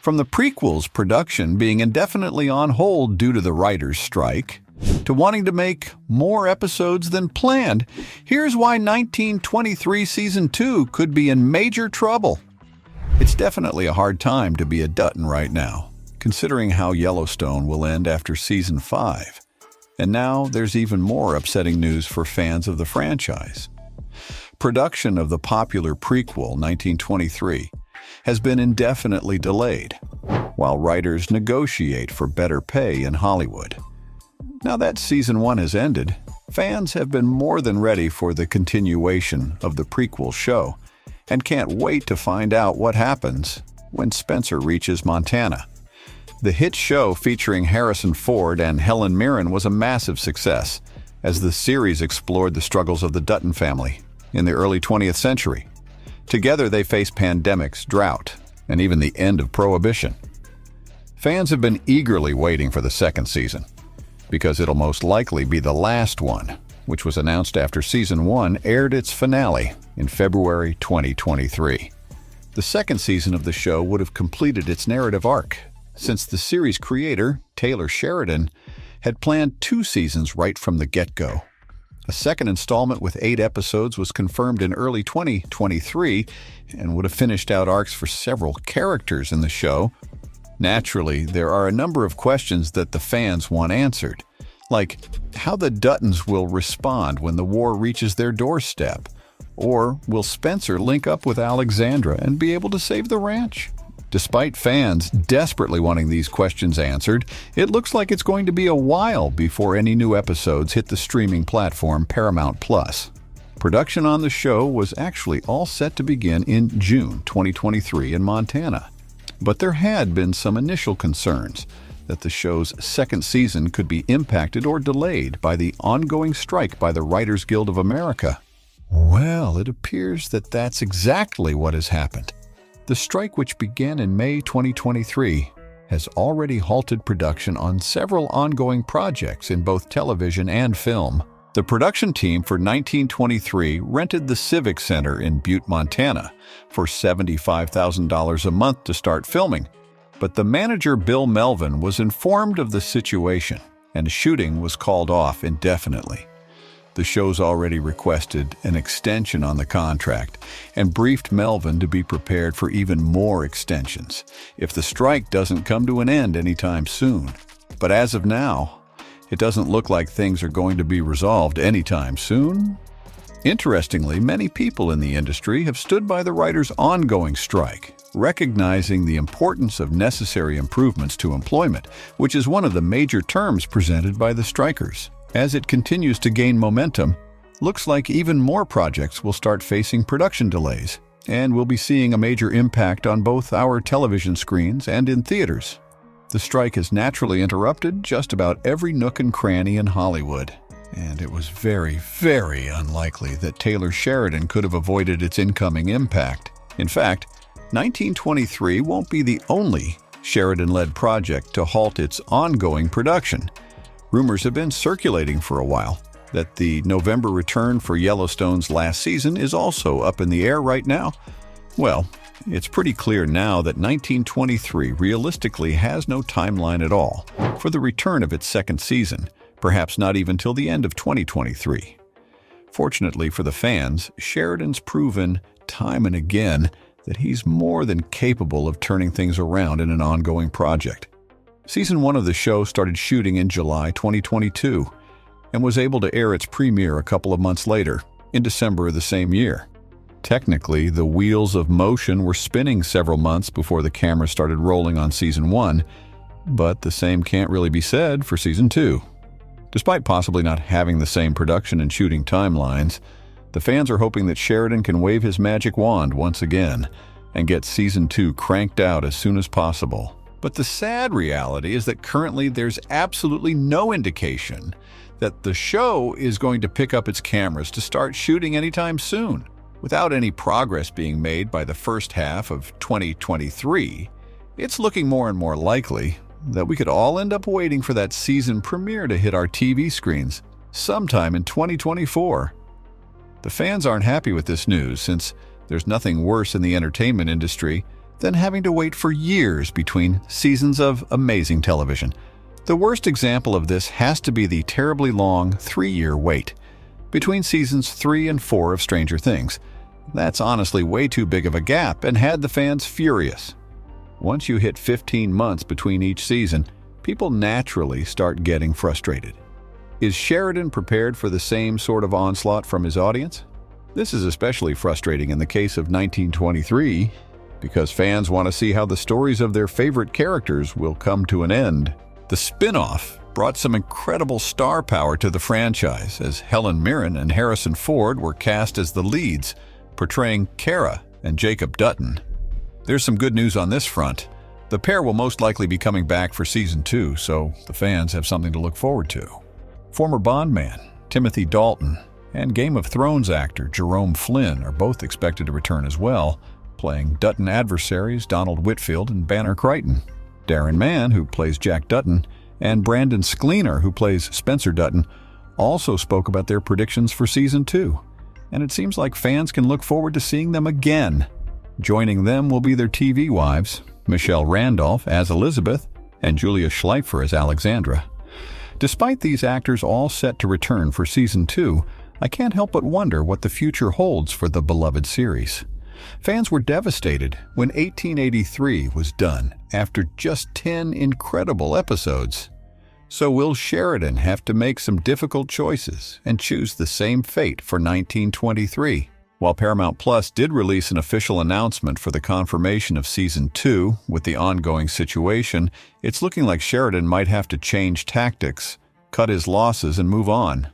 From the prequel's production being indefinitely on hold due to the writers' strike, to wanting to make more episodes than planned, here's why 1923 Season 2 could be in major trouble. It's definitely a hard time to be a Dutton right now, considering how Yellowstone will end after Season 5. And now there's even more upsetting news for fans of the franchise. Production of the popular prequel, 1923, has been indefinitely delayed, while writers negotiate for better pay in Hollywood. Now that Season 1 has ended, fans have been more than ready for the continuation of the prequel show and can't wait to find out what happens when Spencer reaches Montana. The hit show featuring Harrison Ford and Helen Mirren was a massive success, as the series explored the struggles of the Dutton family in the early 20th century. Together they faced pandemics, drought, and even the end of Prohibition. Fans have been eagerly waiting for the second season, because it'll most likely be the last one, which was announced after Season 1 aired its finale in February 2023. The second season of the show would have completed its narrative arc, since the series creator, Taylor Sheridan, had planned 2 seasons right from the get-go. A second installment with 8 episodes was confirmed in early 2023 and would have finished out arcs for several characters in the show. Naturally, there are a number of questions that the fans want answered, like how the Duttons will respond when the war reaches their doorstep, or will Spencer link up with Alexandra and be able to save the ranch? Despite fans desperately wanting these questions answered, it looks like it's going to be a while before any new episodes hit the streaming platform Paramount+. Production on the show was actually all set to begin in June 2023 in Montana. But there had been some initial concerns that the show's second season could be impacted or delayed by the ongoing strike by the Writers Guild of America. Well, it appears that that's exactly what has happened. The strike, which began in May 2023, has already halted production on several ongoing projects in both television and film. The production team for 1923 rented the Civic Center in Butte, Montana, for $75,000 a month to start filming. But the manager, Bill Melvin, was informed of the situation, and shooting was called off indefinitely. The show's already requested an extension on the contract and briefed Melvin to be prepared for even more extensions if the strike doesn't come to an end anytime soon. But as of now, it doesn't look like things are going to be resolved anytime soon. Interestingly, many people in the industry have stood by the writers' ongoing strike, recognizing the importance of necessary improvements to employment, which is one of the major terms presented by the strikers. As it continues to gain momentum, looks like even more projects will start facing production delays, and we'll be seeing a major impact on both our television screens and in theaters. The strike has naturally interrupted just about every nook and cranny in Hollywood, and it was very, very unlikely that Taylor Sheridan could have avoided its incoming impact. In fact, 1923 won't be the only Sheridan-led project to halt its ongoing production. Rumors have been circulating for a while that the November return for Yellowstone's last season is also up in the air right now. Well, it's pretty clear now that 1923 realistically has no timeline at all for the return of its second season, perhaps not even till the end of 2023. Fortunately for the fans, Sheridan's proven time and again that he's more than capable of turning things around in an ongoing project. Season 1 of the show started shooting in July 2022 and was able to air its premiere a couple of months later, in December of the same year. Technically, the wheels of motion were spinning several months before the camera started rolling on Season 1, but the same can't really be said for Season 2. Despite possibly not having the same production and shooting timelines, the fans are hoping that Sheridan can wave his magic wand once again and get Season 2 cranked out as soon as possible. But the sad reality is that currently there's absolutely no indication that the show is going to pick up its cameras to start shooting anytime soon. Without any progress being made by the first half of 2023, it's looking more and more likely that we could all end up waiting for that season premiere to hit our TV screens sometime in 2024. The fans aren't happy with this news, since there's nothing worse in the entertainment industry than having to wait for years between seasons of amazing television. The worst example of this has to be the terribly long 3-year wait between seasons 3 and 4 of Stranger Things. That's honestly way too big of a gap and had the fans furious. Once you hit 15 months between each season, people naturally start getting frustrated. Is Sheridan prepared for the same sort of onslaught from his audience? This is especially frustrating in the case of 1923, because fans want to see how the stories of their favorite characters will come to an end. The spin-off brought some incredible star power to the franchise, as Helen Mirren and Harrison Ford were cast as the leads, portraying Kara and Jacob Dutton. There's some good news on this front. The pair will most likely be coming back for Season 2, so the fans have something to look forward to. Former Bond man Timothy Dalton and Game of Thrones actor Jerome Flynn are both expected to return as well, playing Dutton adversaries Donald Whitfield and Banner Crichton. Darren Mann, who plays Jack Dutton, and Brandon Skleener, who plays Spencer Dutton, also spoke about their predictions for Season 2. And it seems like fans can look forward to seeing them again. Joining them will be their TV wives, Michelle Randolph as Elizabeth and Julia Schleifer as Alexandra. Despite these actors all set to return for Season 2, I can't help but wonder what the future holds for the beloved series. Fans were devastated when 1883 was done after just 10 incredible episodes. So will Sheridan have to make some difficult choices and choose the same fate for 1923? While Paramount Plus did release an official announcement for the confirmation of Season 2 with the ongoing situation, it's looking like Sheridan might have to change tactics, cut his losses, and move on.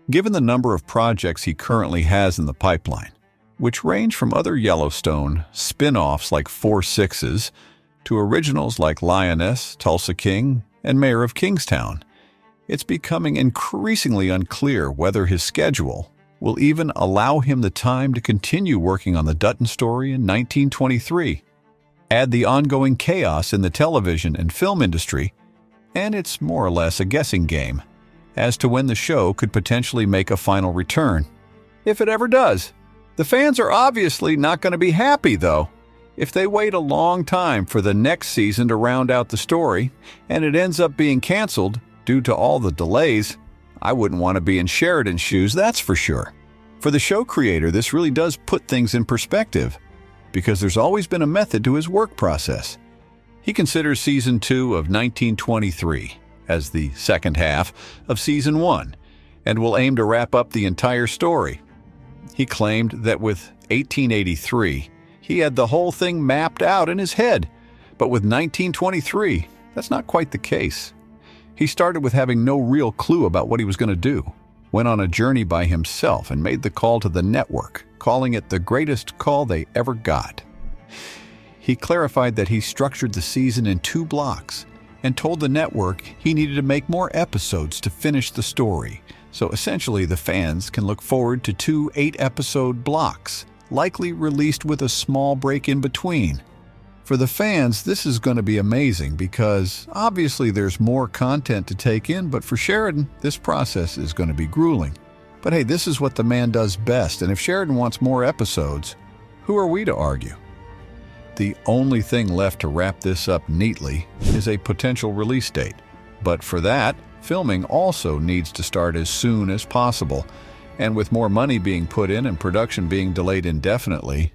Given the number of projects he currently has in the pipeline, which range from other Yellowstone spin-offs like 4 Sixes to originals like Lioness, Tulsa King, and Mayor of Kingstown, it's becoming increasingly unclear whether his schedule will even allow him the time to continue working on the Dutton story in 1923. Add the ongoing chaos in the television and film industry, and it's more or less a guessing game as to when the show could potentially make a final return. If it ever does. The fans are obviously not going to be happy, though. If they wait a long time for the next season to round out the story, and it ends up being canceled due to all the delays, I wouldn't want to be in Sheridan's shoes, that's for sure. For the show creator, this really does put things in perspective, because there's always been a method to his work process. He considers Season 2 of 1923 as the second half of Season 1, and will aim to wrap up the entire story. He claimed that with 1883, he had the whole thing mapped out in his head, but with 1923, that's not quite the case. He started with having no real clue about what he was going to do, went on a journey by himself and made the call to the network, calling it the greatest call they ever got. He clarified that he structured the season in 2 blocks and told the network he needed to make more episodes to finish the story, so essentially the fans can look forward to 2 8-episode blocks, likely released with a small break in between. For the fans, this is going to be amazing because obviously there's more content to take in, but for Sheridan, this process is going to be grueling. But hey, this is what the man does best, and if Sheridan wants more episodes, who are we to argue? The only thing left to wrap this up neatly is a potential release date. But for that, filming also needs to start as soon as possible. And with more money being put in and production being delayed indefinitely,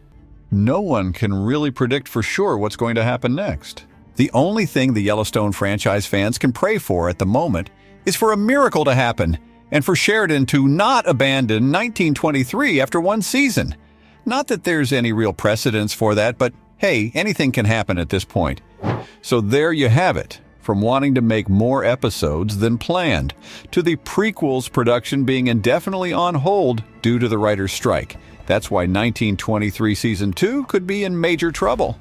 no one can really predict for sure what's going to happen next. The only thing the Yellowstone franchise fans can pray for at the moment is for a miracle to happen and for Sheridan to not abandon 1923 after 1 season. Not that there's any real precedence for that, but hey, anything can happen at this point. So there you have it. From wanting to make more episodes than planned, to the prequels production being indefinitely on hold due to the writer's strike. That's why 1923 Season 2 could be in major trouble.